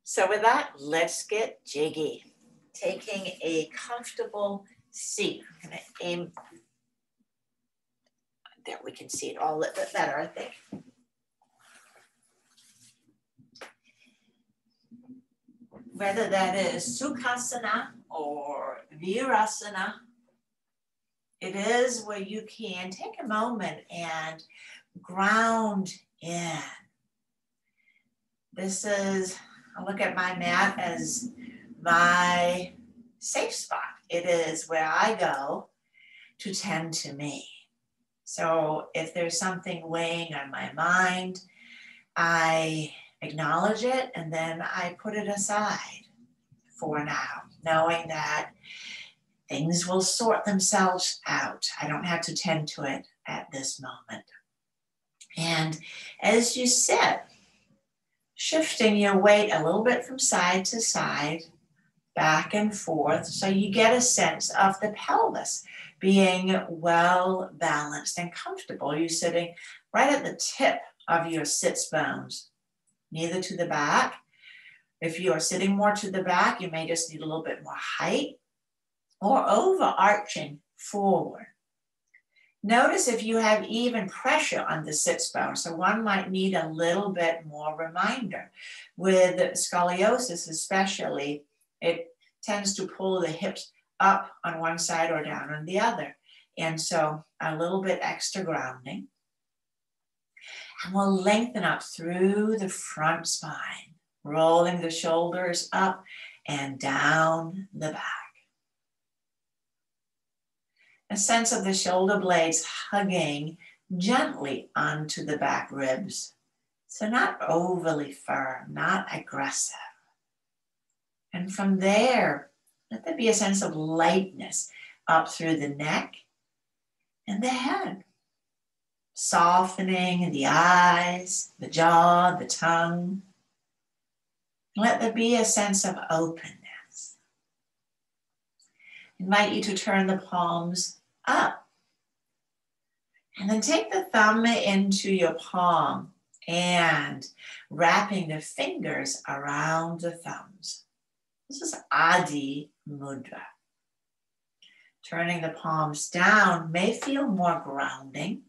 So with that, let's get jiggy. Taking a comfortable seat. I'm going to aim. There, we can see it all a little bit better, I think. Whether that is Sukhasana or Virasana, it is where you can take a moment and ground in. This is, I look at my mat as my safe spot. It is where I go to tend to me. So if there's something weighing on my mind, I acknowledge it and then I put it aside for now, knowing that things will sort themselves out. I don't have to tend to it at this moment. And as you sit, shifting your weight a little bit from side to side, back and forth, so you get a sense of the pelvis being well balanced and comfortable. You're sitting right at the tip of your sits bones, neither to the back. If you are sitting more to the back, you may just need a little bit more height, or overarching forward. Notice if you have even pressure on the sits bone, so one might need a little bit more reminder. With scoliosis especially, it tends to pull the hips up on one side or down on the other. And so a little bit extra grounding. And we'll lengthen up through the front spine, rolling the shoulders up and down the back. A sense of the shoulder blades hugging gently onto the back ribs. So not overly firm, not aggressive. And from there, let there be a sense of lightness up through the neck and the head. Softening the eyes, the jaw, the tongue. Let there be a sense of openness. Invite you to turn the palms up. And then take the thumb into your palm and wrapping the fingers around the thumbs. This is Adi Mudra. Turning the palms down may feel more grounding.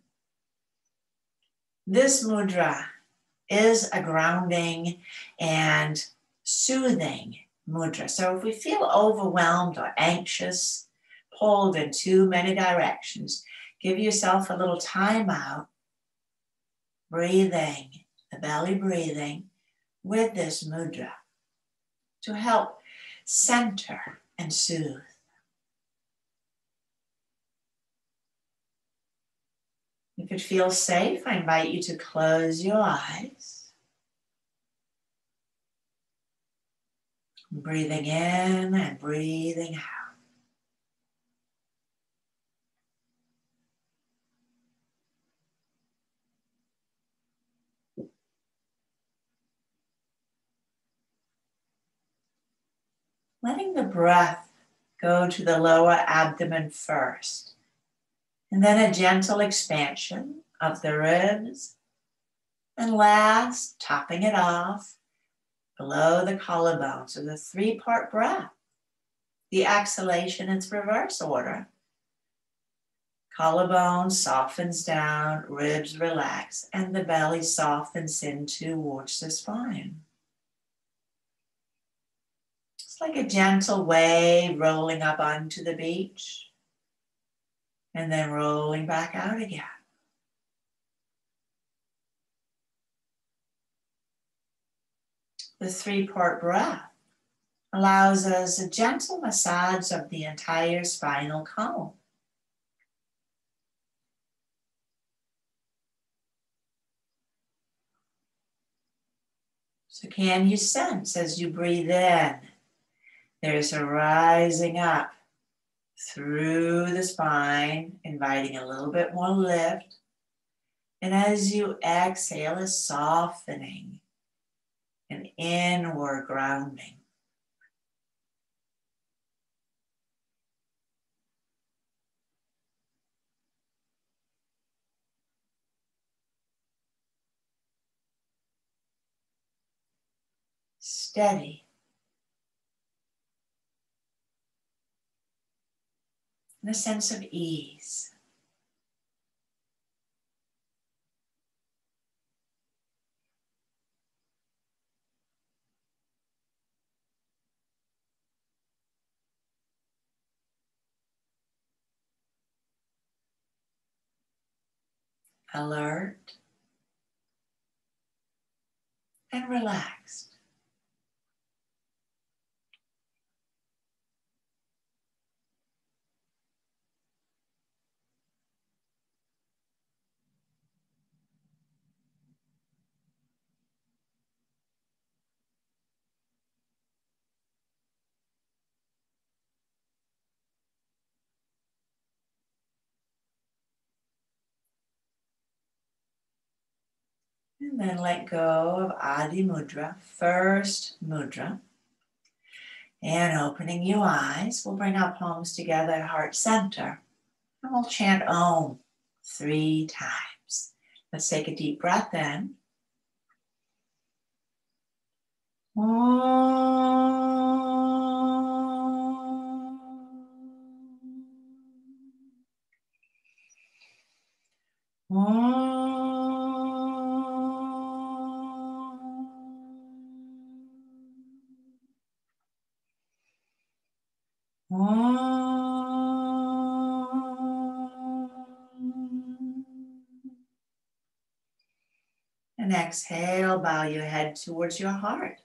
This mudra is a grounding and soothing mudra. So if we feel overwhelmed or anxious, pulled in too many directions, give yourself a little time out, breathing, the belly breathing with this mudra to help center and soothe. If it feels safe, I invite you to close your eyes. Breathing in and breathing out. Letting the breath go to the lower abdomen first, and then a gentle expansion of the ribs, and last, topping it off below the collarbone. So the three-part breath. The exhalation is reverse order. Collarbone softens down, ribs relax, and the belly softens in towards the spine. It's like a gentle wave rolling up onto the beach and then rolling back out again. The three-part breath allows us a gentle massage of the entire spinal column. So can you sense as you breathe in, there's a rising up through the spine, inviting a little bit more lift. And as you exhale, a softening and inward grounding. steady, and a sense of ease. Alert and relaxed. And then let go of Adi Mudra, first mudra. And opening your eyes, we'll bring our palms together at heart center. And we'll chant Om 3 times. Let's take a deep breath in. And exhale, bow your head towards your heart,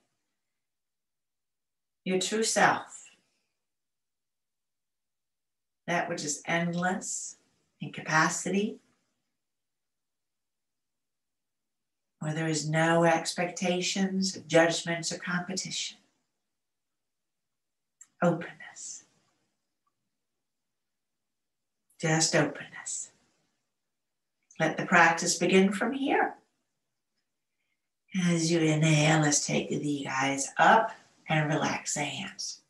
your true self, that which is endless in capacity, where there is no expectations, judgments, or competition. Openness. Just openness. Let the practice begin from here. As you inhale, let's take the eyes up and relax the hands.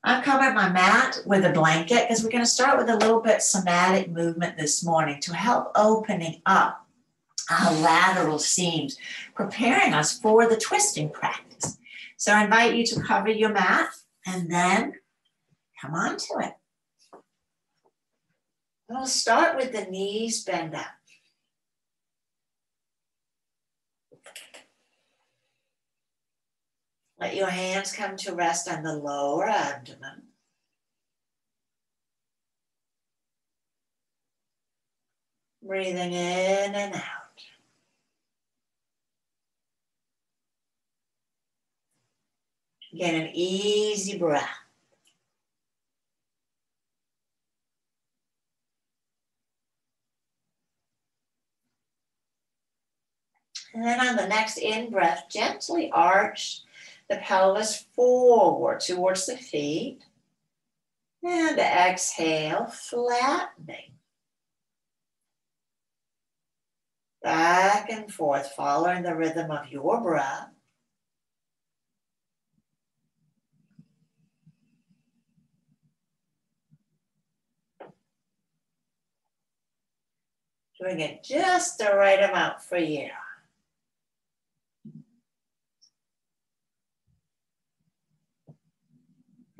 I've covered my mat with a blanket because we're going to start with a little bit somatic movement this morning to help opening up our lateral seams, preparing us for the twisting practice. So I invite you to cover your mat and then come on to it. We'll start with the knees bend up. Let your hands come to rest on the lower abdomen. Breathing in and out. Get an easy breath. And then on the next in-breath, gently arch the pelvis forward towards the feet. And exhale, flattening. Back and forth, following the rhythm of your breath. Doing it just the right amount for you.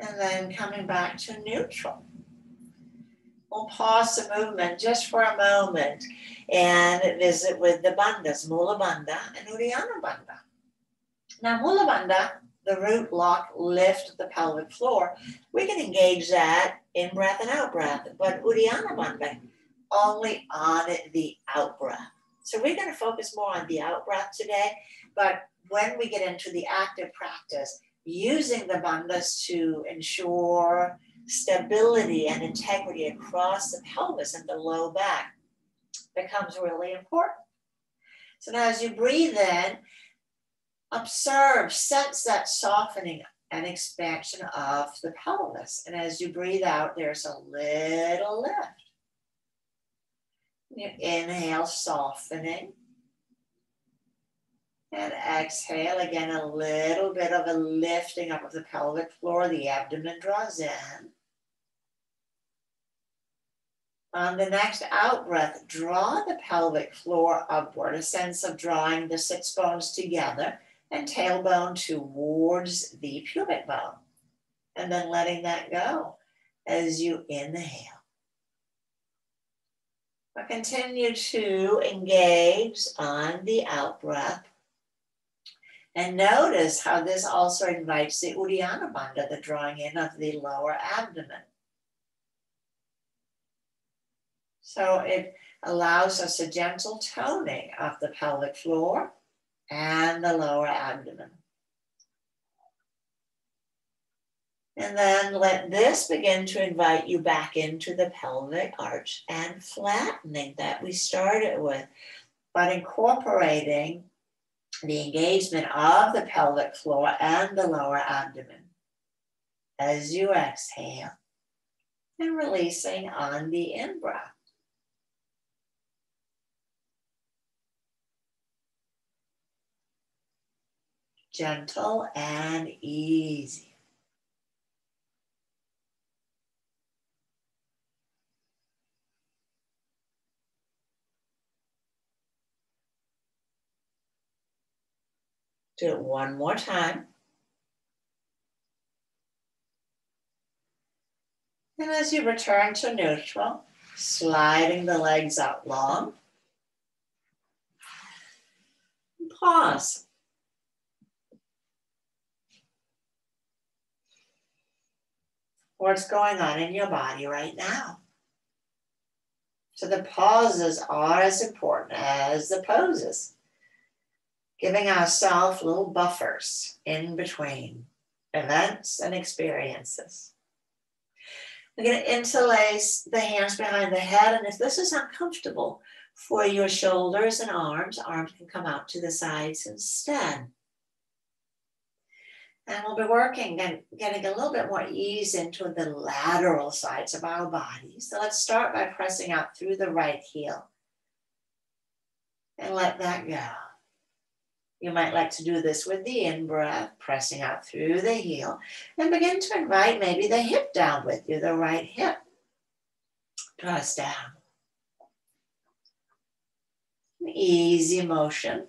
And then coming back to neutral. We'll pause the movement just for a moment and visit with the bandhas, Mula Bandha and Uddiyana Bandha. Now, Mula Bandha, the root lock lift of the pelvic floor, we can engage that in breath and out breath, but Uddiyana Bandha only on the out breath. So we're going to focus more on the out breath today, but when we get into the active practice, using the bandhas to ensure stability and integrity across the pelvis and the low back becomes really important. So now as you breathe in, observe, sense that softening and expansion of the pelvis. And as you breathe out, there's a little lift. You inhale, softening. And exhale, again, a little bit of a lifting up of the pelvic floor. The abdomen draws in. On the next out breath, draw the pelvic floor upward, a sense of drawing the sits bones together. and tailbone towards the pubic bone. And then letting that go as you inhale. But continue to engage on the out breath. And notice how this also invites the Uddiyana Bandha, the drawing in of the lower abdomen. So it allows us a gentle toning of the pelvic floor and the lower abdomen. And then let this begin to invite you back into the pelvic arch and flattening that we started with, but incorporating the engagement of the pelvic floor and the lower abdomen as you exhale and releasing on the in-breath. Gentle and easy. Do it one more time. And as you return to neutral, sliding the legs out long, pause. What's going on in your body right now? So the pauses are as important as the poses. Giving ourselves little buffers in between events and experiences. We're going to interlace the hands behind the head, and if this is uncomfortable for your shoulders and arms can come out to the sides instead. And we'll be working and getting a little bit more ease into the lateral sides of our bodies. So let's start by pressing out through the right heel. And let that go. You might like to do this with the in-breath, pressing out through the heel, and begin to invite maybe the hip down with you, the right hip. Press down. An easy motion.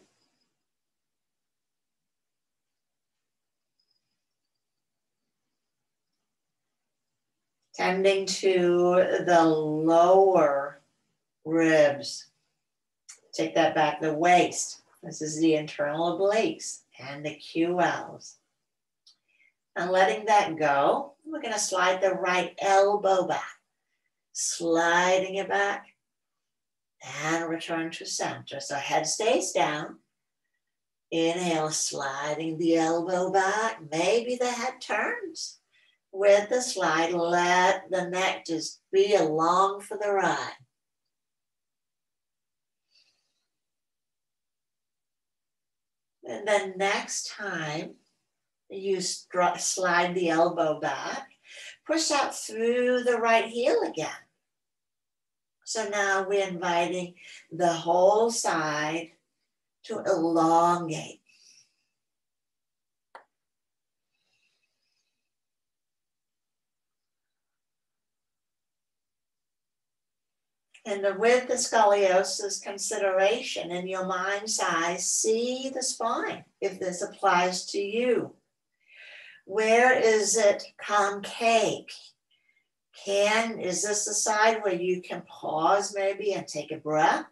Tending to the lower ribs. Take that back, the waist. This is the internal obliques and the QLs. And letting that go, we're going to slide the right elbow back. Sliding it back and return to center. So head stays down. Inhale, sliding the elbow back. Maybe the head turns. With the slide, let the neck just be along for the ride. And then next time you slide the elbow back, push out through the right heel again. So now we're inviting the whole side to elongate. And with the scoliosis consideration in your mind's eye, see the spine, if this applies to you. Where is it concave? Is this the side where you can pause maybe and take a breath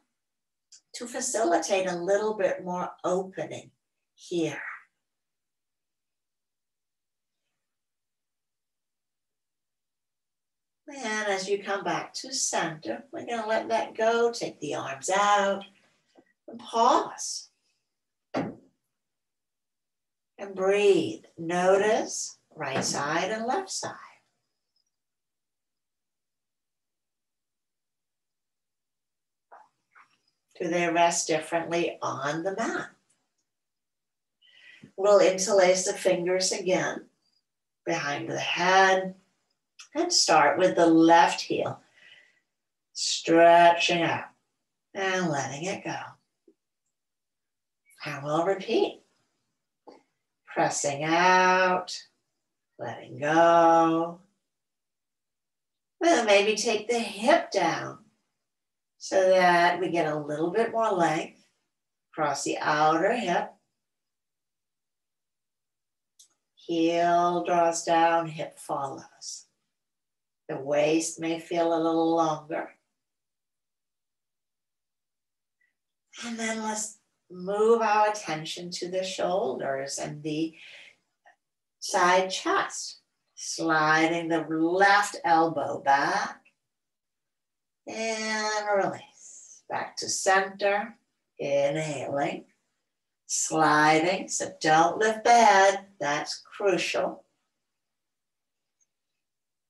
to facilitate a little bit more opening here? And as you come back to center, we're going to let that go. Take the arms out and pause. And breathe. Notice right side and left side. Do they rest differently on the mat? We'll interlace the fingers again behind the head. And start with the left heel, stretching out and letting it go. And we'll repeat. Pressing out, letting go. And maybe take the hip down so that we get a little bit more length across the outer hip. Heel draws down, hip follows. The waist may feel a little longer. And then let's move our attention to the shoulders and the side chest. Sliding the left elbow back and release. Back to center, inhaling, sliding, so don't lift the head, that's crucial.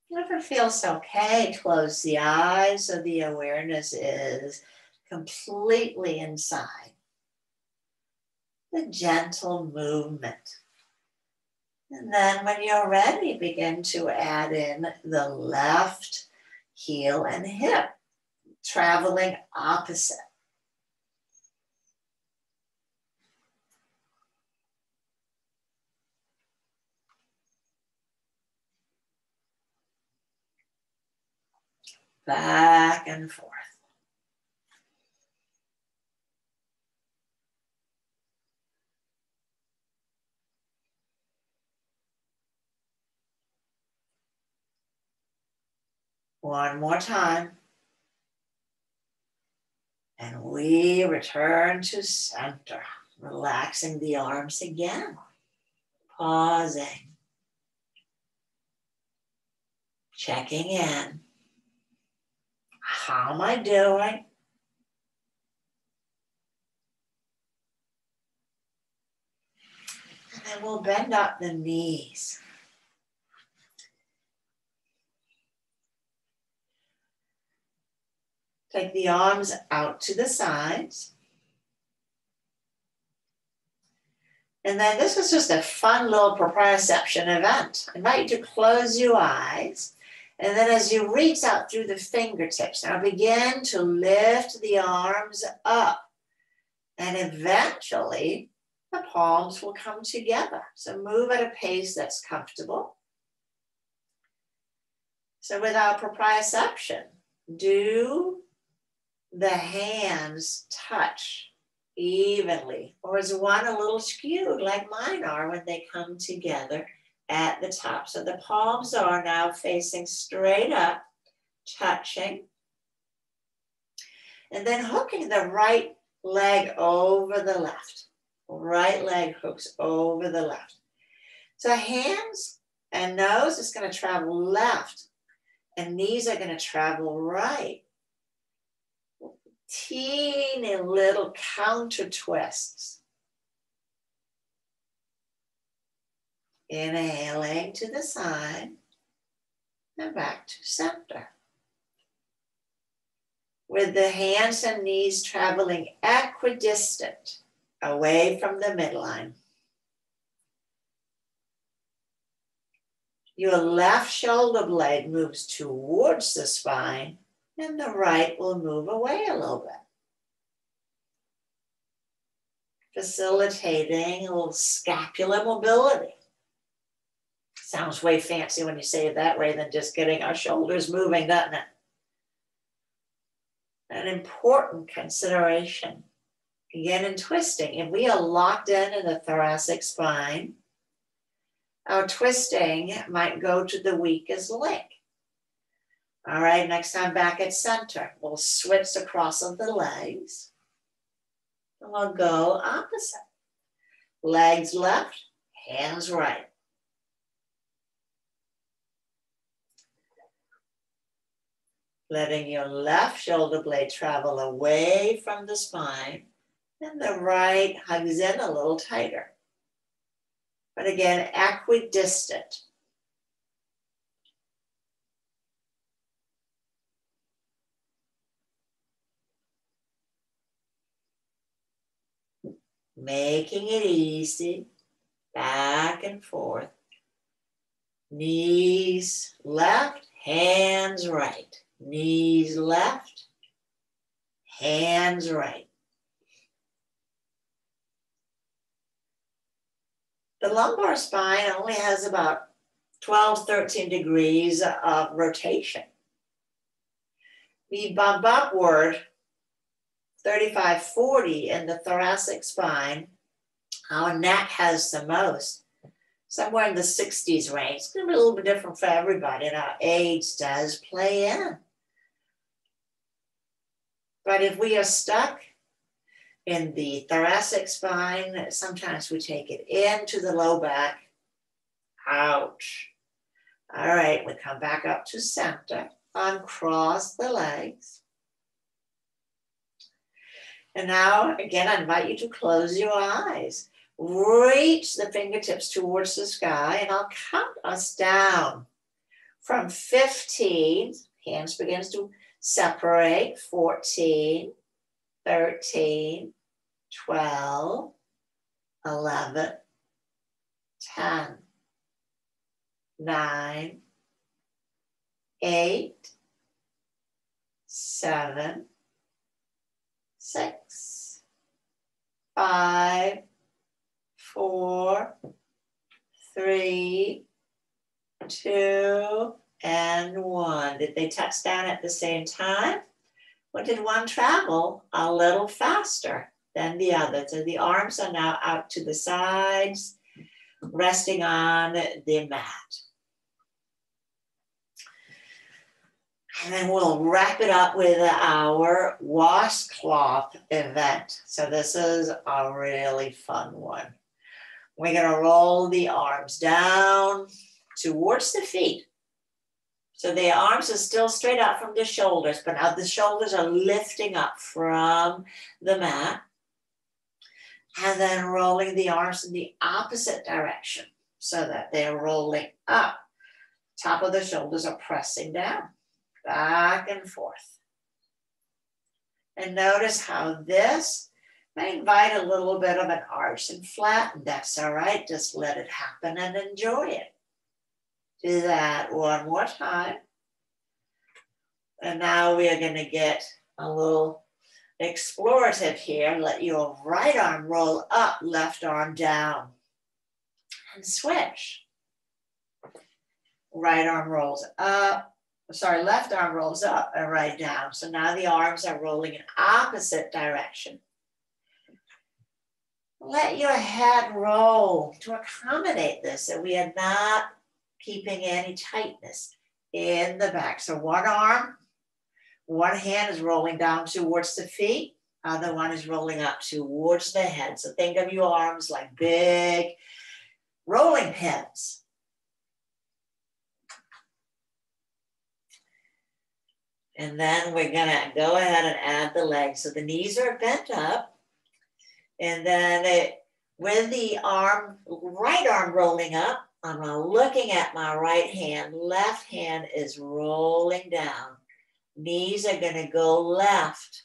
If it feels okay, close the eyes so the awareness is completely inside. The gentle movement. And then when you're ready, begin to add in the left heel and hip, traveling opposite. Back and forth. One more time. And we return to center, relaxing the arms again, pausing, checking in. How am I doing? And then we'll bend up the knees. Take the arms out to the sides. And then this is just a fun little proprioception event. I invite you to close your eyes. And then as you reach out through the fingertips, now begin to lift the arms up. And eventually, the palms will come together. So move at a pace that's comfortable. So with our proprioception, do the hands touch evenly, or is one a little skewed like mine are when they come together at the top? So the palms are now facing straight up, touching, and then hooking the right leg over the left. Right leg hooks over the left. So hands and nose is going to travel left, and knees are going to travel right. Teeny little counter twists. Inhaling to the side and back to center. With the hands and knees traveling equidistant away from the midline. Your left shoulder blade moves towards the spine, and the right will move away a little bit. Facilitating a little scapular mobility. Sounds way fancy when you say it that way than just getting our shoulders moving, doesn't it? An important consideration. Again, in twisting, if we are locked in the thoracic spine, our twisting might go to the weakest link. All right, next time back at center, we'll switch across of the legs. And we'll go opposite. Legs left, hands right. Letting your left shoulder blade travel away from the spine, and the right hugs in a little tighter. But again, equidistant. Making it easy, back and forth. Knees left, hands right. Knees left, hands right. The lumbar spine only has about 12, 13 degrees of rotation. We bump upward 35, 40 in the thoracic spine. Our neck has the most. somewhere in the 60s range. It's going to be a little bit different for everybody, and our age does play in. But if we are stuck in the thoracic spine, sometimes we take it into the low back. Ouch. All right, we come back up to center, uncross the legs. And now, again, I invite you to close your eyes. Reach the fingertips towards the sky, and I'll count us down from 15. Hands begins to separate. 14, 13, 12, 11, 10, 9, 8, 7, 6, 5, 4, 3, 2, and 1. Did they touch down at the same time? Or did one travel a little faster than the other? So the arms are now out to the sides, resting on the mat. And then we'll wrap it up with our washcloth event. So this is a really fun one. We're going to roll the arms down towards the feet. So the arms are still straight out from the shoulders, but now the shoulders are lifting up from the mat. And then rolling the arms in the opposite direction so that they're rolling up. Top of the shoulders are pressing down, back and forth. And notice how this may invite a little bit of an arch and flatten. That's all right. Just let it happen and enjoy it. Do that one more time. And now we are going to get a little explorative here. Let your right arm roll up, left arm down. And switch. Right arm rolls up. Sorry, left arm rolls up and right down. So now the arms are rolling in opposite direction. Let your head roll to accommodate this, so we are not keeping any tightness in the back. So one arm, one hand is rolling down towards the feet, other one is rolling up towards the head. So think of your arms like big rolling pins. And then we're gonna go ahead and add the legs. So the knees are bent up. And then with the arm, right arm rolling up, I'm looking at my right hand. Left hand is rolling down. Knees are gonna go left.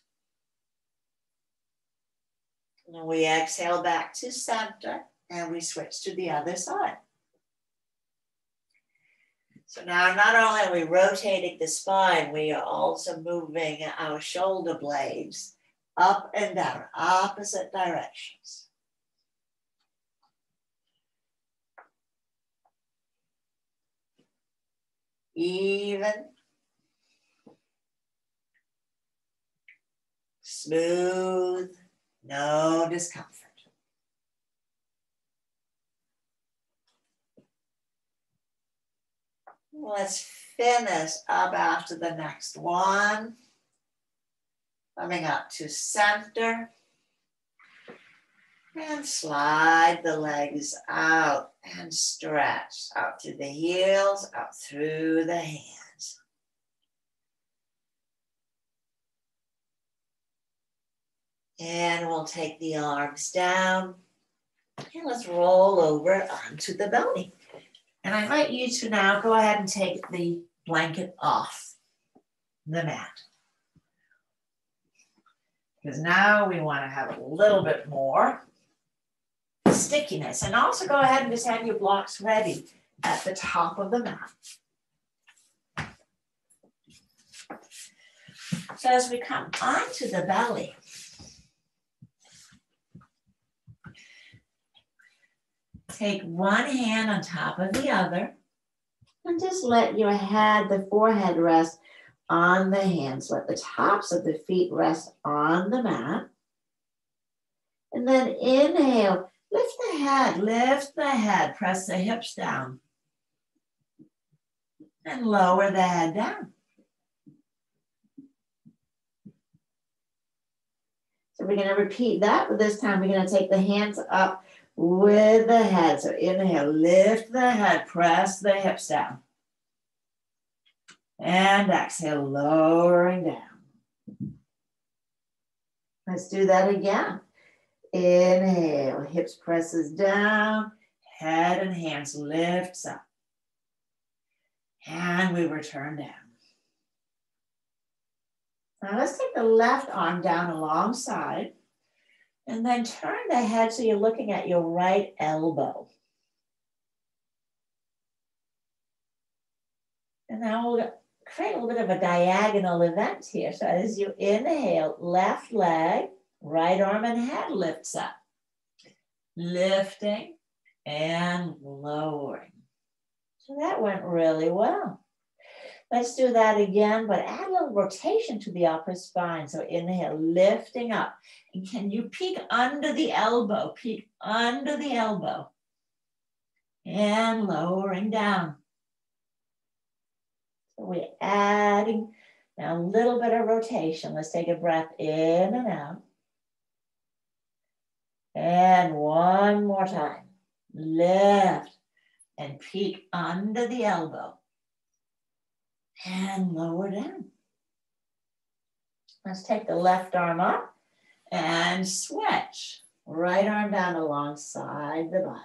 And we exhale back to center and we switch to the other side. So now not only are we rotating the spine, we are also moving our shoulder blades up and down, opposite directions. Even, smooth, no discomfort. Let's finish up after the next one. Coming up to center. And slide the legs out and stretch out to the heels, out through the hands. And we'll take the arms down and let's roll over onto the belly. And I invite you to now go ahead and take the blanket off the mat. Because now we want to have a little bit more stickiness. And also go ahead and just have your blocks ready at the top of the mat. So as we come onto the belly, take one hand on top of the other and just let your head, the forehead rest on the hands. Let the tops of the feet rest on the mat. And then inhale, lift the head, press the hips down. And lower the head down. So we're going to repeat that, but this time we're going to take the hands up with the head. So inhale, lift the head, press the hips down. And exhale, lowering down. Let's do that again. Inhale, hips presses down, head and hands lifts up. And we return down. Now let's take the left arm down alongside and then turn the head so you're looking at your right elbow. And now we'll create a little bit of a diagonal event here. So as you inhale, left leg, right arm and head lifts up. Lifting and lowering. So that went really well. Let's do that again, but add a little rotation to the upper spine. So inhale, lifting up. And can you peek under the elbow? Peek under the elbow. And lowering down. So we're adding now a little bit of rotation. Let's take a breath in and out. And one more time. Lift and peek under the elbow. And lower down. Let's take the left arm up and switch. Right arm down alongside the body.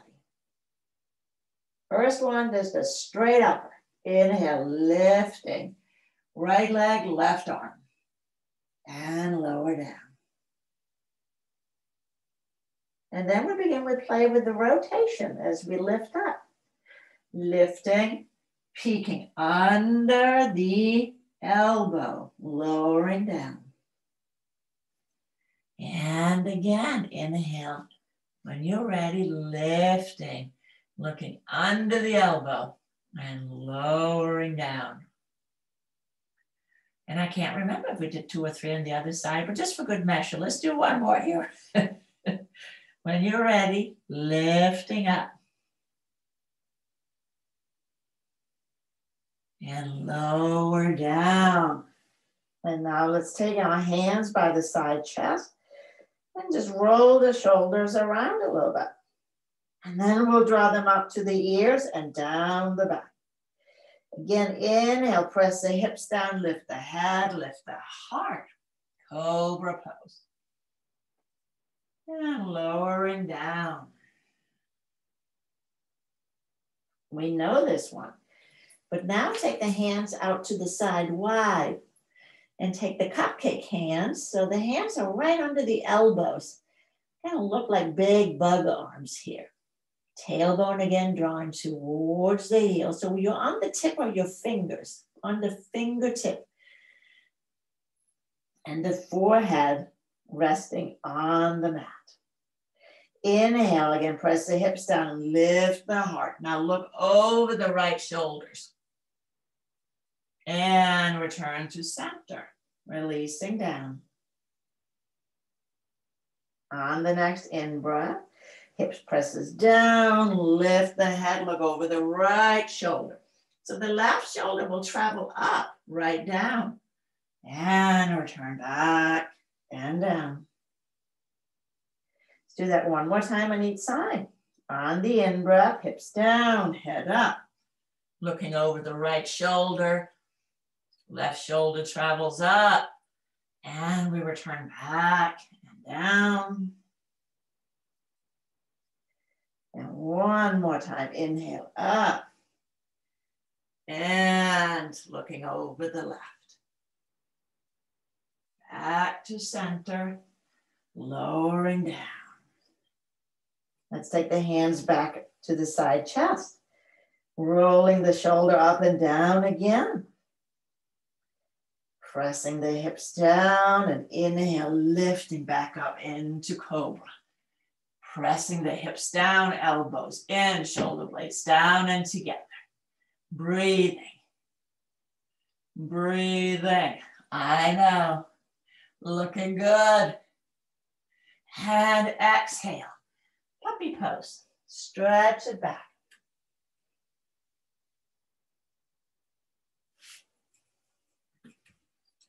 First one, just a straight upper. Inhale, lifting. Right leg, left arm. And lower down. And then we begin with play with the rotation as we lift up. Lifting. Peeking under the elbow, lowering down. And again, inhale. When you're ready, lifting, looking under the elbow and lowering down. And I can't remember if we did 2 or 3 on the other side, but just for good measure, let's do one more here. When you're ready, lifting up. And lower down. And now let's take our hands by the side chest and just roll the shoulders around a little bit. And then we'll draw them up to the ears and down the back. Again, inhale, press the hips down, lift the head, lift the heart. Cobra pose. And lowering down. We know this one. But now take the hands out to the side wide and take the cupcake hands. So the hands are right under the elbows. Kind of look like big bug arms here. Tailbone again drawn towards the heel. So you're on the tip of your fingers, on the fingertip. And the forehead resting on the mat. Inhale again, press the hips down and lift the heart. Now look over the right shoulders. And return to center, releasing down. On the next in-breath, hips presses down, lift the head, look over the right shoulder. So the left shoulder will travel up, right down, and return back and down. Let's do that one more time on each side. On the in-breath, hips down, head up, looking over the right shoulder. Left shoulder travels up and we return back and down. And one more time, inhale up and looking over the left. Back to center, lowering down. Let's take the hands back to the side chest, rolling the shoulder up and down again. Pressing the hips down and inhale, lifting back up into cobra. Pressing the hips down, elbows in, shoulder blades down and together. Breathing. Breathing. I know. Looking good. And exhale. puppy pose. Stretch it back.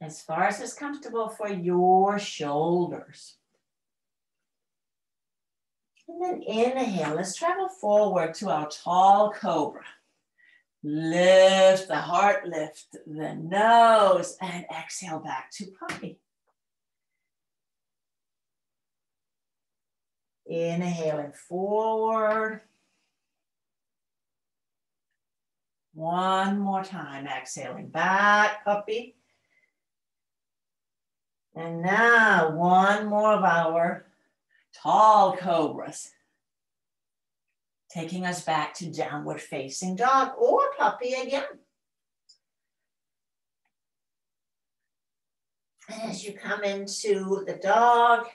As far as is comfortable for your shoulders. And then inhale, let's travel forward to our tall cobra. Lift the heart, lift the nose, and exhale back to puppy. Inhaling forward. One more time, exhaling back, puppy. And now one more of our tall cobras. Taking us back to downward facing dog or puppy again. And as you come into the dog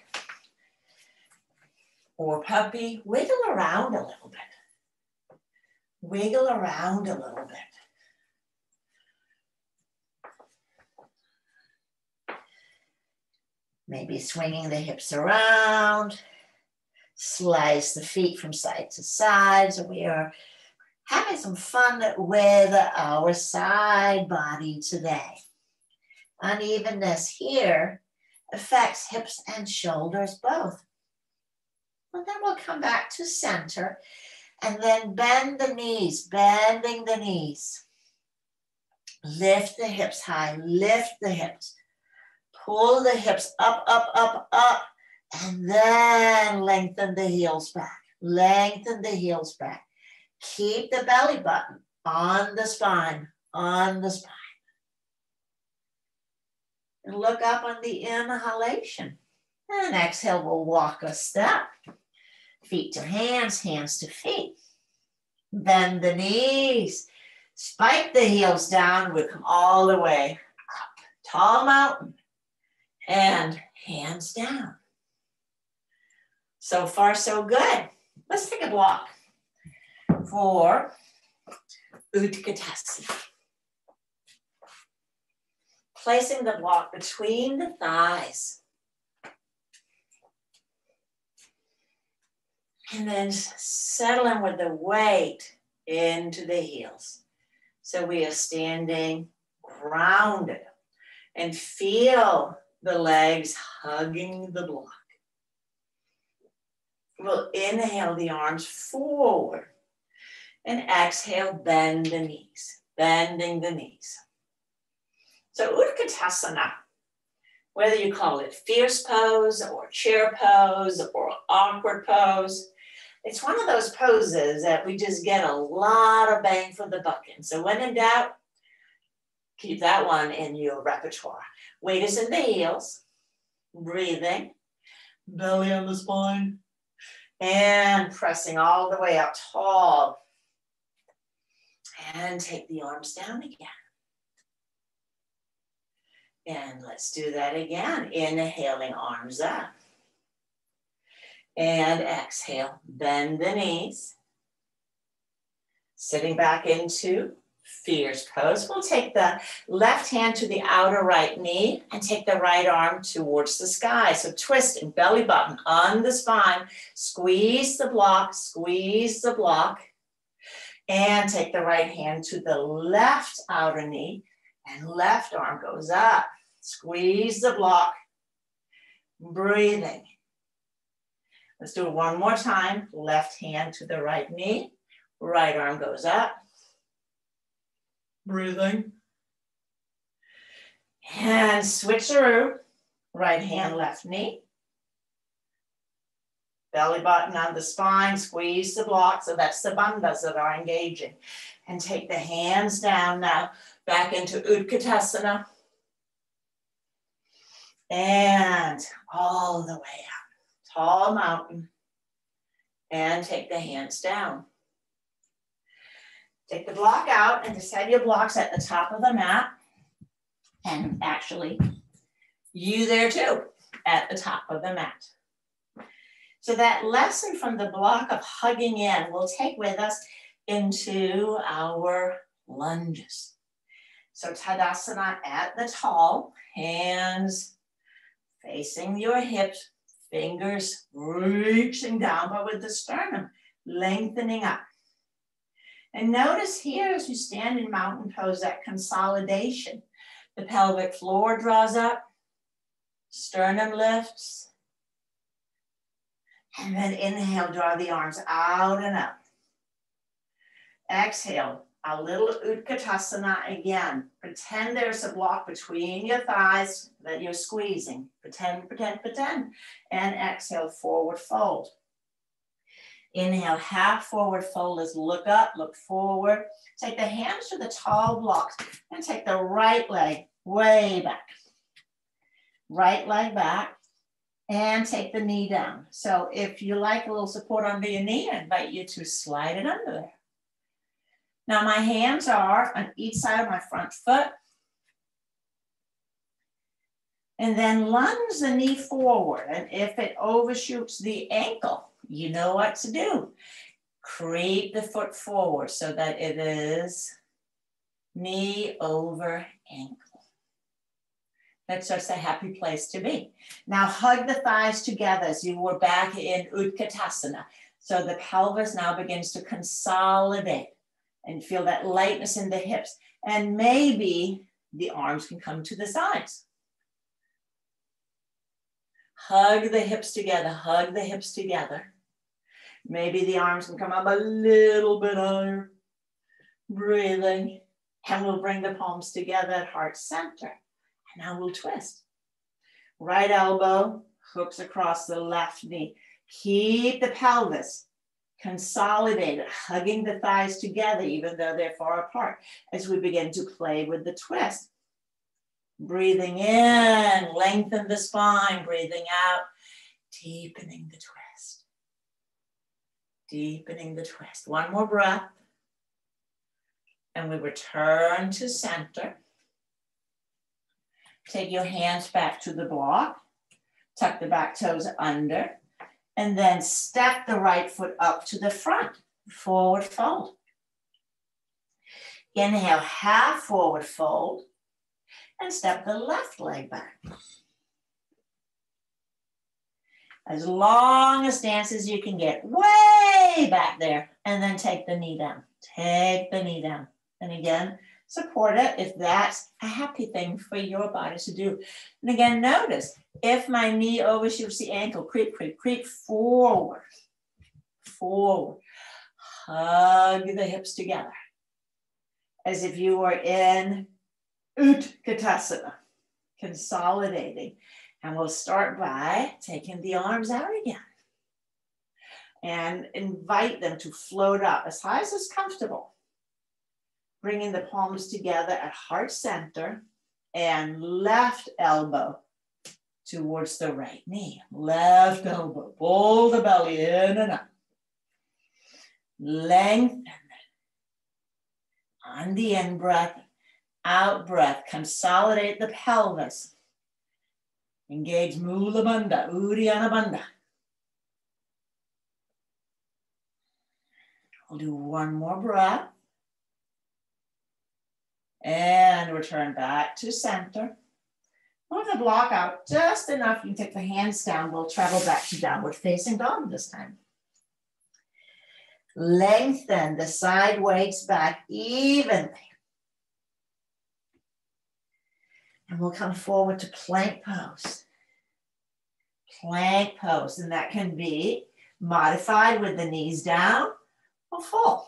or puppy, wiggle around a little bit. Wiggle around a little bit. Maybe swinging the hips around. Slice the feet from side to side. So we are having some fun with our side body today. Unevenness here affects hips and shoulders both. And then we'll come back to center and then bend the knees, bending the knees. Lift the hips high, lift the hips. Pull the hips up, up, up, up. And then lengthen the heels back. Lengthen the heels back. Keep the belly button on the spine, on the spine. And look up on the inhalation. And exhale, we'll walk a step. Feet to hands, hands to feet. Bend the knees. Spike the heels down. We come all the way up. Tall mountain. And hands down. So far, so good. Let's take a block for Utkatasana. Placing the block between the thighs. And then settling with the weight into the heels. So we are standing grounded and feel the legs hugging the block. We'll inhale the arms forward and exhale, bend the knees, bending the knees. So Utkatasana, whether you call it fierce pose or chair pose or awkward pose, it's one of those poses that we just get a lot of bang for the buck in. So when in doubt, keep that one in your repertoire. Weight is in the heels, breathing, belly on the spine. And pressing all the way up tall. And take the arms down again. And let's do that again. Inhaling, arms up. And exhale, bend the knees. Sitting back into fierce pose. We'll take the left hand to the outer right knee and take the right arm towards the sky. So twisting, belly button on the spine. Squeeze the block, and take the right hand to the left outer knee and left arm goes up. Squeeze the block, breathing. Let's do it one more time. Left hand to the right knee, right arm goes up. Breathing. And switcheroo. Right hand, left knee. Belly button on the spine, squeeze the block. So that's the bandhas that are engaging. And take the hands down now, back into Utkatasana. And all the way up. Tall mountain. And take the hands down. Take the block out and just have your blocks at the top of the mat. And actually, you there too, at the top of the mat. So that lesson from the block of hugging in, we'll take with us into our lunges. So Tadasana at the tall, hands facing your hips, Fingers reaching down, but with the sternum lengthening up. And notice here as you stand in mountain pose, that consolidation. The pelvic floor draws up, sternum lifts, and then inhale, draw the arms out and up. Exhale, a little Utkatasana again. Pretend there's a block between your thighs that you're squeezing. Pretend, pretend, pretend. And exhale, forward fold. Inhale, half forward fold is look up, look forward. Take the hands to the tall blocks and take the right leg way back. Right leg back and take the knee down. So if you like a little support under your knee, I invite you to slide it under there. Now my hands are on each side of my front foot. And then lunge the knee forward. And if it overshoots the ankle, you know what to do. Creep the foot forward so that it is knee over ankle. That's just a happy place to be. Now hug the thighs together as you were back in Utkatasana. So the pelvis now begins to consolidate and feel that lightness in the hips. And maybe the arms can come to the sides. Hug the hips together, hug the hips together. Maybe the arms can come up a little bit higher. Breathing. And we'll bring the palms together at heart center. And now we'll twist. Right elbow hooks across the left knee. Keep the pelvis consolidated, hugging the thighs together, even though they're far apart, as we begin to play with the twist. Breathing in, lengthen the spine. Breathing out, deepening the twist. Deepening the twist. One more breath. And we return to center. Take your hands back to the block. Tuck the back toes under. And then step the right foot up to the front. Forward fold. Inhale, half forward fold. And step the left leg back. As long a stance as you can get, way back there. And then take the knee down. Take the knee down. And again, support it if that's a happy thing for your body to do. And again, notice, if my knee overshoots the ankle, creep, creep, creep forward. Forward. Hug the hips together. As if you were in Utkatasana, consolidating. And we'll start by taking the arms out again. And invite them to float up as high as is comfortable. Bringing the palms together at heart center and left elbow towards the right knee. Left elbow, pull the belly in and up. Lengthen. On the in breath, out breath, consolidate the pelvis. Engage Mula Bandha, Uddiyana Bandha. We'll do one more breath. And return back to center. Move the block out just enough. You can take the hands down. We'll travel back to downward facing dog this time. Lengthen the side weights back evenly. And we'll come forward to plank pose. Plank pose. And that can be modified with the knees down or full.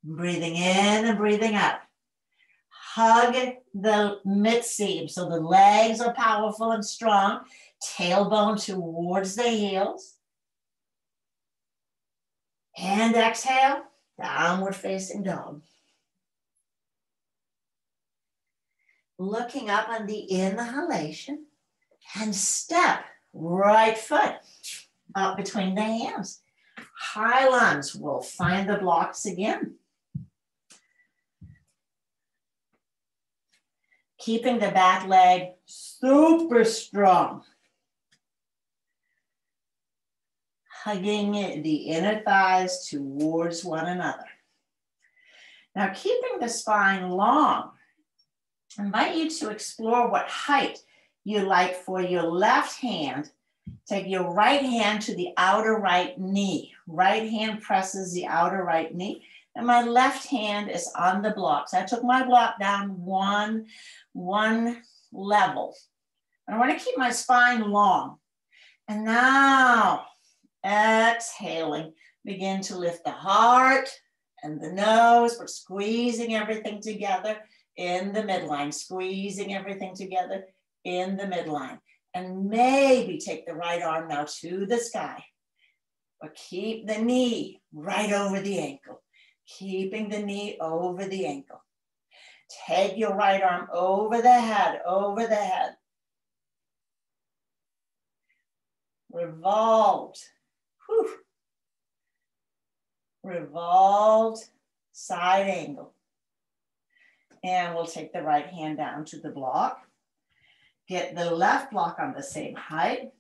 Breathing in and breathing out. Hug the mid-seam so the legs are powerful and strong. Tailbone towards the heels. And exhale, downward facing dog. Looking up on the inhalation and step right foot up between the hands. High lunge, we'll find the blocks again. Keeping the back leg super strong. Hugging the inner thighs towards one another. Now, keeping the spine long, I invite you to explore what height you like for your left hand Take your right hand to the outer right knee. Right hand presses the outer right knee, and my left hand is on the block. So I took my block down one level. I want to keep my spine long. And now, exhaling, begin to lift the heart and the nose. We're squeezing everything together in the midline, squeezing everything together in the midline. And maybe take the right arm now to the sky, but keep the knee right over the ankle, keeping the knee over the ankle. Take your right arm over the head, over the head. Revolved, whew. Revolved side angle. And we'll take the right hand down to the block. Get the left block on the same height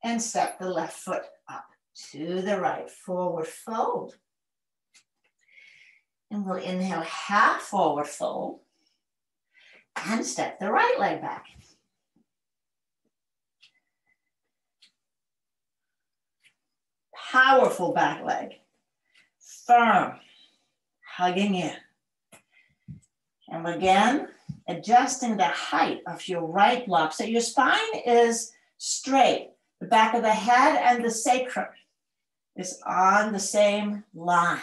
and step the left foot up to the right, forward fold. And we'll inhale, half forward fold and step the right leg back. Powerful back leg, firm, hugging in. And again, adjusting the height of your right block so your spine is straight. The back of the head and the sacrum is on the same line.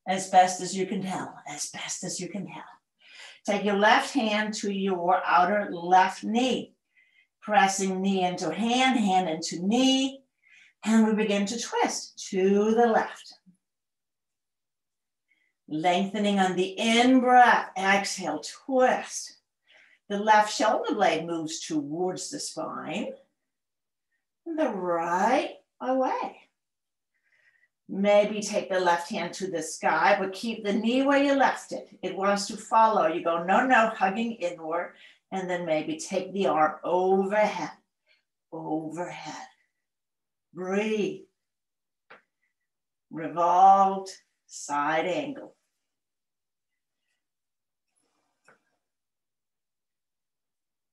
As best as you can tell, as best as you can tell. Take your left hand to your outer left knee, pressing knee into hand, hand into knee, and we begin to twist to the left. Lengthening on the in-breath, exhale, twist. The left shoulder blade moves towards the spine, and the right away. Maybe take the left hand to the sky, but keep the knee where you left it. It wants to follow. You go, no, no, hugging inward, and then maybe take the arm overhead, overhead. Breathe. Revolved side angle.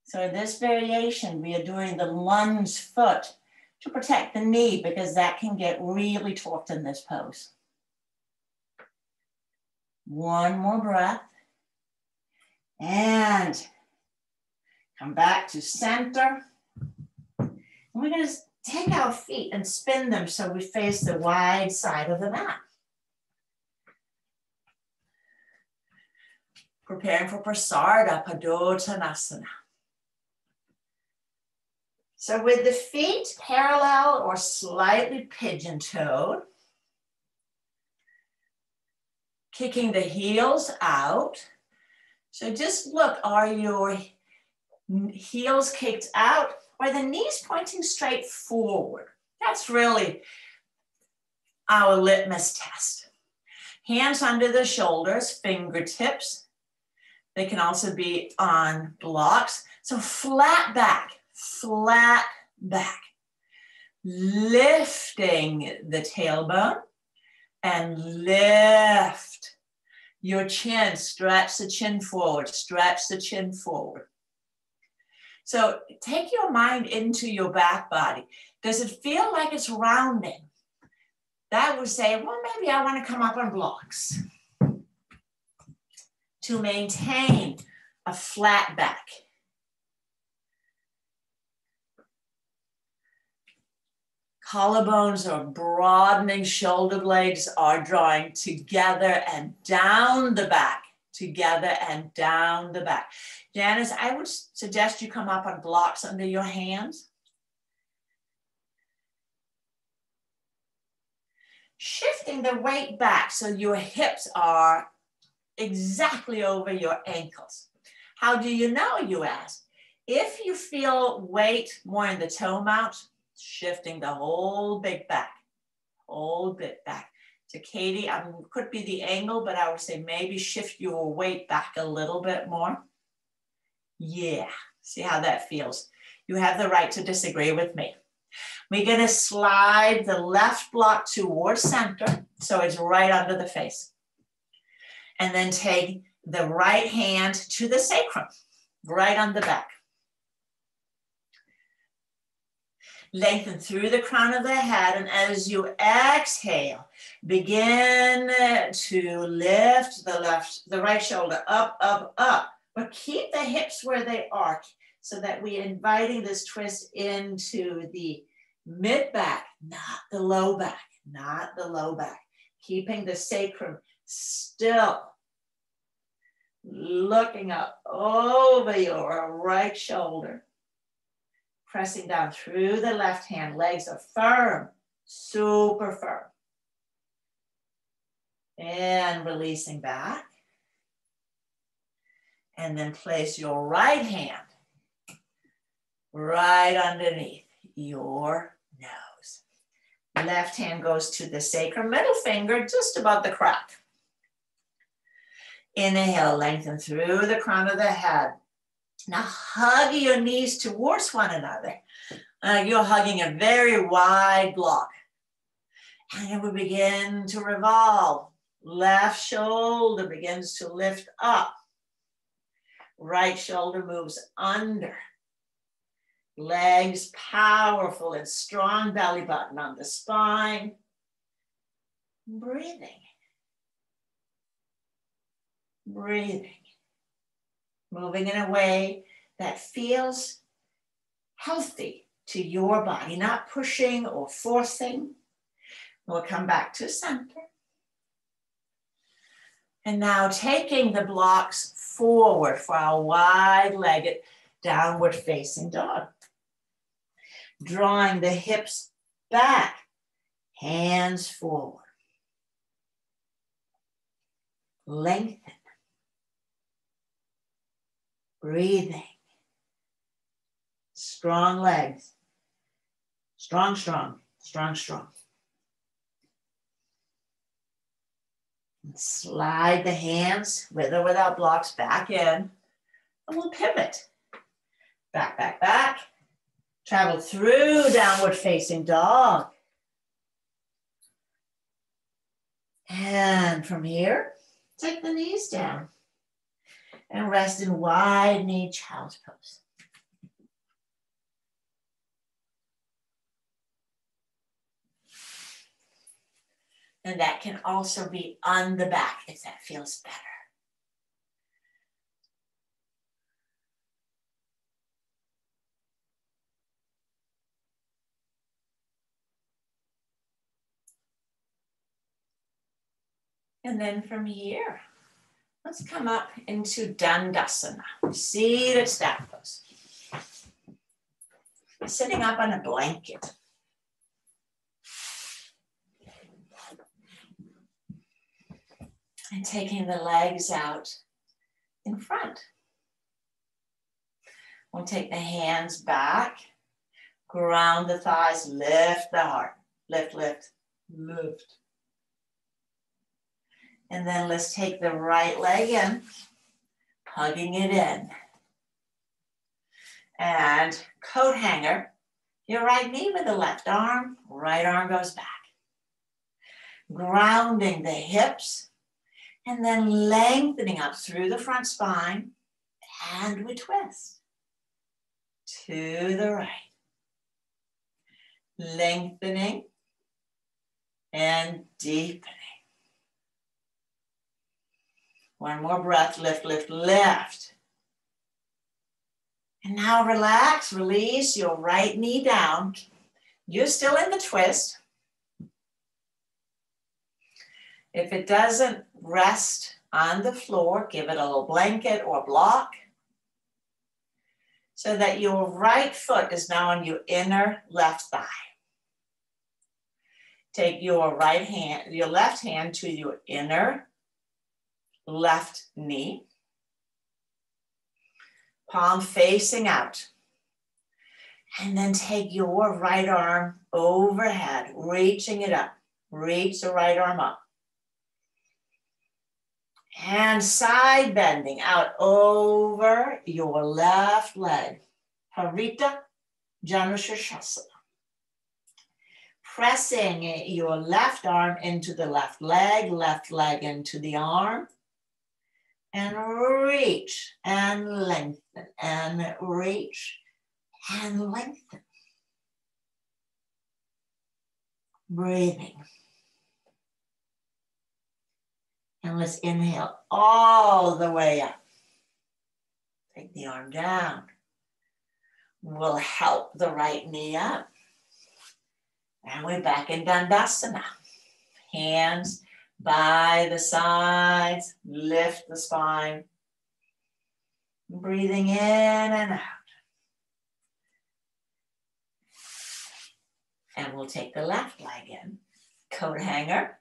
So in this variation, we are doing the lunge foot to protect the knee because that can get really torqued in this pose. One more breath. And come back to center. And we're going to take our feet and spin them so we face the wide side of the mat. Preparing for Prasarda Padottanasana. So with the feet parallel or slightly pigeon-toed, kicking the heels out. So just look, are your heels kicked out or the knees pointing straight forward? That's really our litmus test. Hands under the shoulders, fingertips. They can also be on blocks. So flat back. Flat back, lifting the tailbone and lift your chin, stretch the chin forward, stretch the chin forward. So take your mind into your back body. Does it feel like it's rounding? That would say, well, maybe I want to come up on blocks to maintain a flat back. Collarbones are broadening, shoulder blades are drawing together and down the back, together and down the back. Janice, I would suggest you come up on blocks under your hands. Shifting the weight back so your hips are exactly over your ankles. How do you know, you ask? If you feel weight more in the toe mount, shifting the whole bit back, whole bit back. So Katie, could be the angle, but I would say maybe shift your weight back a little bit more. Yeah, see how that feels. You have the right to disagree with me. We're gonna slide the left block towards center, so it's right under the face. And then take the right hand to the sacrum, right on the back. Lengthen through the crown of the head, and as you exhale, begin to lift the right shoulder up, up, up. But keep the hips where they are so that we're inviting this twist into the mid back, not the low back, not the low back. Keeping the sacrum still. Looking up over your right shoulder. Pressing down through the left hand. Legs are firm, super firm. And releasing back. And then place your right hand right underneath your nose. Left hand goes to the sacrum, middle finger just above the crack. Inhale, lengthen through the crown of the head. Now hug your knees towards one another. You're hugging a very wide block. And then we begin to revolve. Left shoulder begins to lift up. Right shoulder moves under. Legs powerful and strong, belly button on the spine. Breathing. Breathing. Moving in a way that feels healthy to your body, not pushing or forcing. We'll come back to center. And now taking the blocks forward for our wide-legged downward facing dog. Drawing the hips back, hands forward. Lengthen. Breathing. Strong legs. Strong, strong, strong, strong. And slide the hands, with or without blocks, back in. And we'll pivot. Back, back, back. Travel through downward facing dog. And from here, take the knees down. And rest in wide knee child's pose. And that can also be on the back if that feels better. And then from here, let's come up into Dandasana, seated staff pose. Sitting up on a blanket. And taking the legs out in front. We'll take the hands back, ground the thighs, lift the heart. Lift, lift, lift. And then let's take the right leg in, hugging it in. And coat hanger, your right knee with the left arm, right arm goes back. Grounding the hips, and then lengthening up through the front spine, and we twist to the right. Lengthening and deepening. One more breath, lift, lift, lift. And now relax, release your right knee down. You're still in the twist. If it doesn't rest on the floor, give it a little blanket or block so that your right foot is now on your inner left thigh. Take your right hand, your left hand to your inner left knee. Palm facing out. And then take your right arm overhead, reaching it up. Reach the right arm up. And side bending out over your left leg. Harita Janushirshasana. Pressing your left arm into the left leg into the arm. And reach and lengthen and reach and lengthen. Breathing. And let's inhale all the way up. Take the arm down. We'll help the right knee up. And we're back in Dandasana. Hands by the sides, lift the spine. Breathing in and out. And we'll take the left leg in. Coat hanger.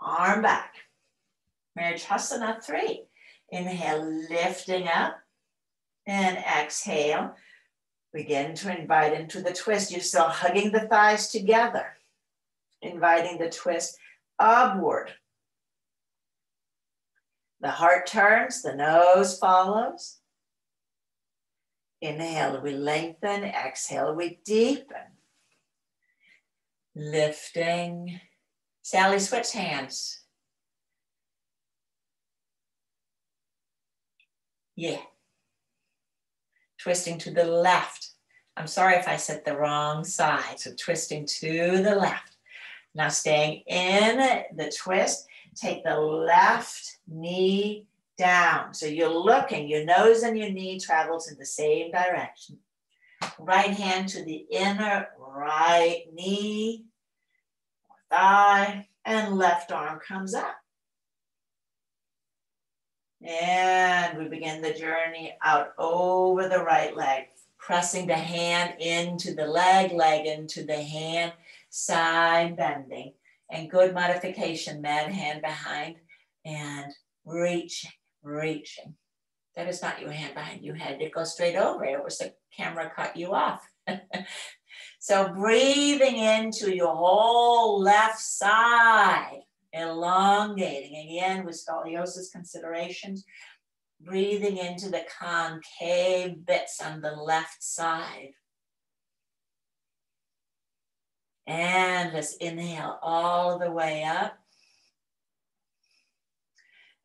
Arm back. Marichyasana 3. Inhale, lifting up. And exhale. Begin to invite into the twist. You're still hugging the thighs together. Inviting the twist upward. The heart turns, the nose follows. Inhale, we lengthen. Exhale, we deepen. Lifting. Sally, switch hands. Yeah. Twisting to the left. I'm sorry if I said the wrong side. So twisting to the left. Now staying in the twist, take the left knee down. So you're looking, your nose and your knee travels in the same direction. Right hand to the inner right knee, thigh, and left arm comes up. And we begin the journey out over the right leg, pressing the hand into the leg, leg into the hand, side bending. And good modification, mad hand behind, and reaching, reaching. That is not your hand behind you had to go straight over. It was the camera cut you off. So breathing into your whole left side, elongating. Again, with scoliosis considerations, breathing into the concave bits on the left side. And let's inhale all the way up.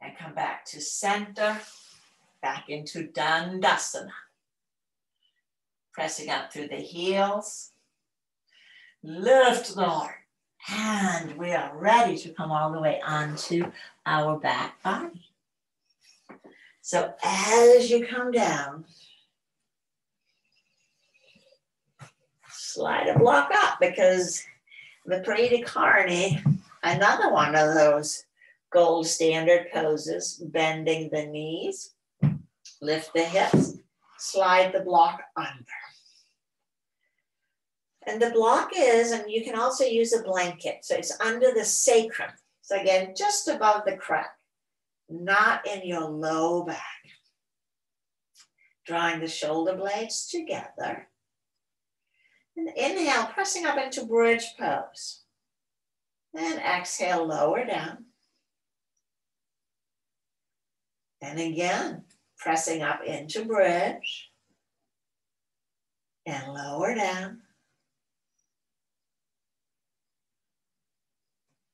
And come back to center, back into Dandasana. Pressing up through the heels. Lift the heart. And we are ready to come all the way onto our back body. So as you come down, slide a block up, because the Viparita Karani, another one of those gold standard poses, bending the knees, lift the hips, slide the block under. And the block is, and you can also use a blanket, so it's under the sacrum. So again, just above the crack, not in your low back. Drawing the shoulder blades together. And inhale, pressing up into bridge pose. And exhale, lower down. And again, pressing up into bridge. And lower down.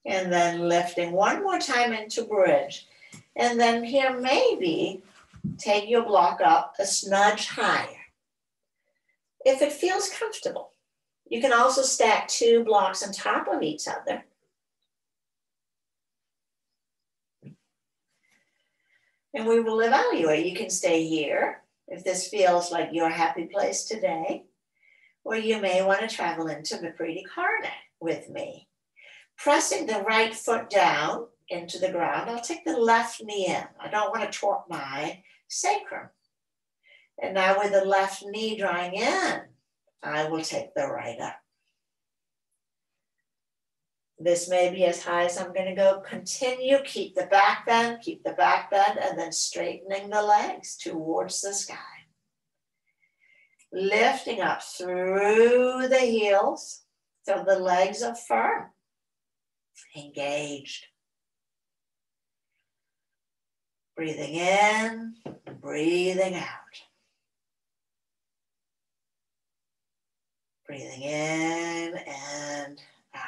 And then lifting one more time into bridge. And then here, maybe take your block up a smudge higher. If it feels comfortable. You can also stack 2 blocks on top of each other. And we will evaluate. You can stay here if this feels like your happy place today, or you may want to travel into Viparita Karani with me. Pressing the right foot down into the ground, I'll take the left knee in. I don't want to torque my sacrum. And now with the left knee drawing in, I will take the right up. This may be as high as I'm going to go. Continue, keep the back bend, and then straightening the legs towards the sky. Lifting up through the heels so the legs are firm, engaged. Breathing in, breathing out. Breathing in and out.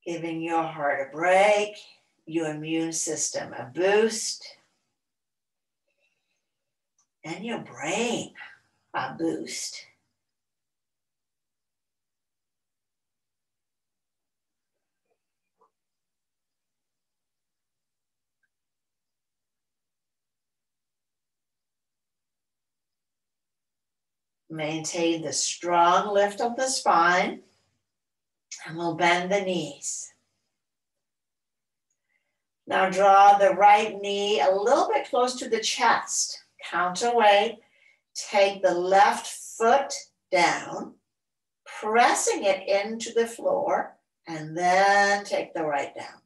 Giving your heart a break, your immune system a boost, and your brain a boost. Maintain the strong lift of the spine, and we'll bend the knees. Now draw the right knee a little bit close to the chest. Counterweight. Take the left foot down, pressing it into the floor, and then take the right down.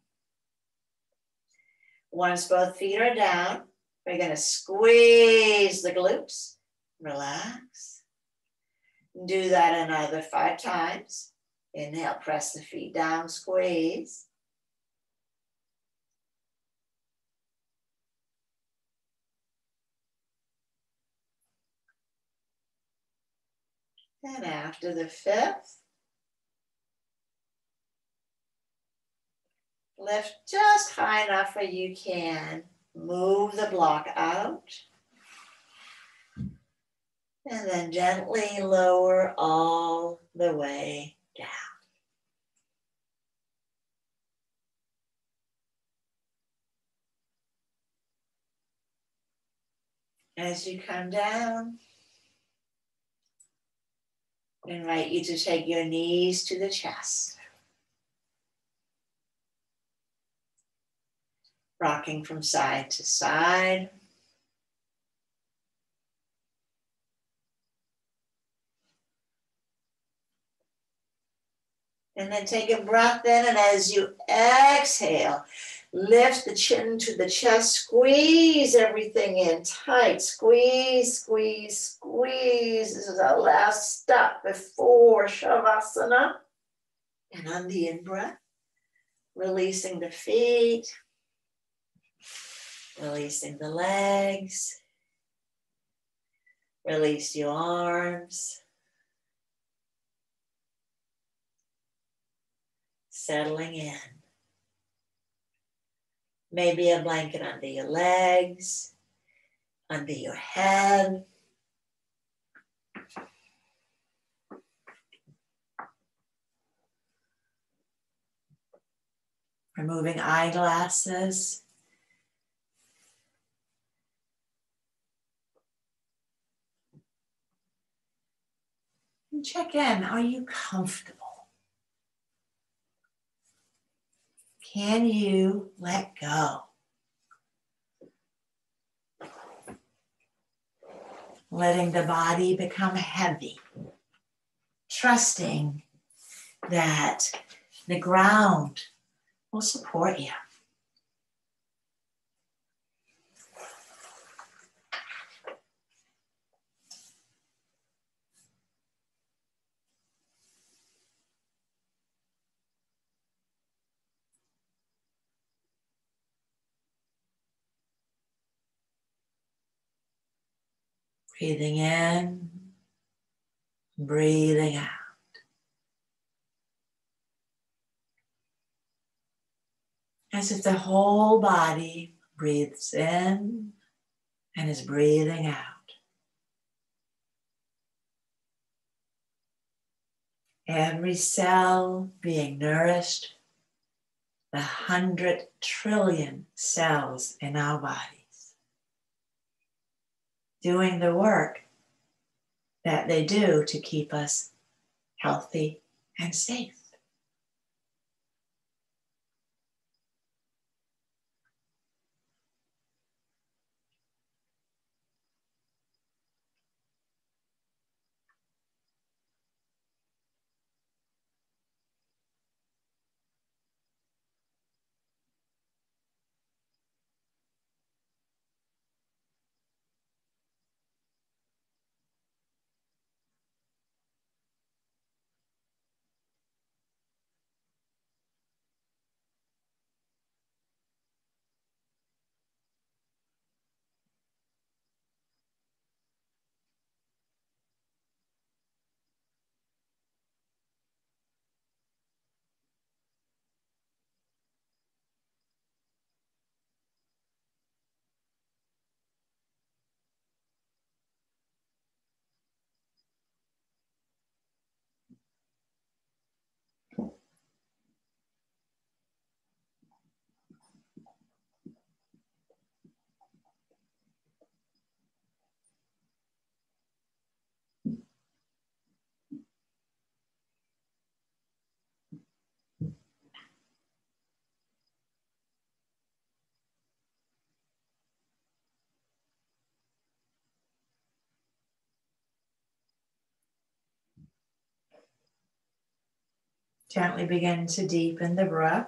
Once both feet are down, we're going to squeeze the glutes. Relax. Do that another 5 times. Inhale, press the feet down, squeeze. And after the 5th, lift just high enough where you can. Move the block out. And then gently lower all the way down. As you come down, I invite you to take your knees to the chest. Rocking from side to side. And then take a breath in, and as you exhale, lift the chin to the chest, squeeze everything in tight. Squeeze, squeeze, squeeze. This is our last step before Shavasana. And on the in-breath, releasing the feet, releasing the legs, release your arms. Settling in. Maybe a blanket under your legs, under your head. Removing eyeglasses. And check in, are you comfortable? Can you let go? Letting the body become heavy. Trusting that the ground will support you. Breathing in, breathing out. As if the whole body breathes in and is breathing out. Every cell being nourished, the 100 trillion cells in our bodies. Doing the work that they do to keep us healthy and safe. Gently begin to deepen the breath.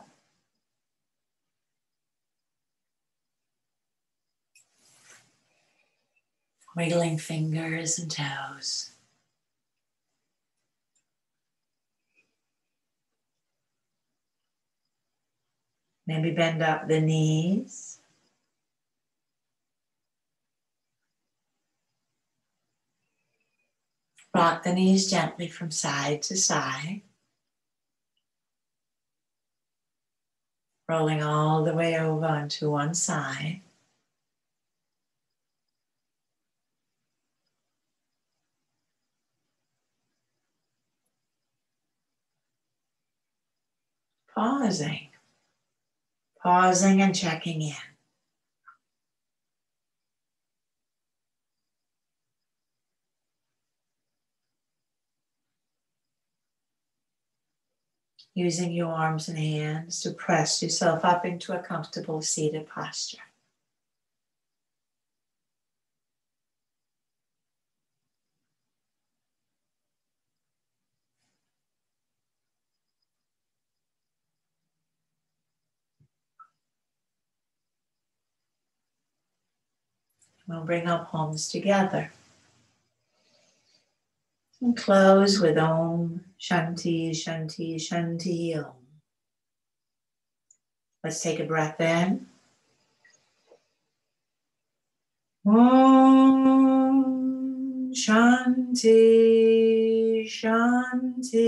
Wiggling fingers and toes. Maybe bend up the knees. Rock the knees gently from side to side. Rolling all the way over onto one side. Pausing and checking in. Using your arms and hands to press yourself up into a comfortable seated posture. We'll bring our palms together. And close with Om Shanti Shanti Shanti Om. Let's take a breath in. Om Shanti Shanti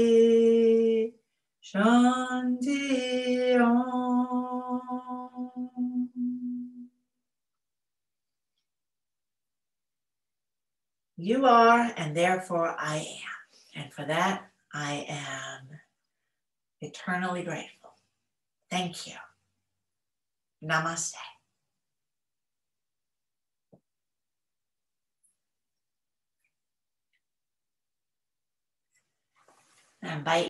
Shanti Om. You are, and therefore I am. And for that, I am eternally grateful. Thank you. Namaste. And bye.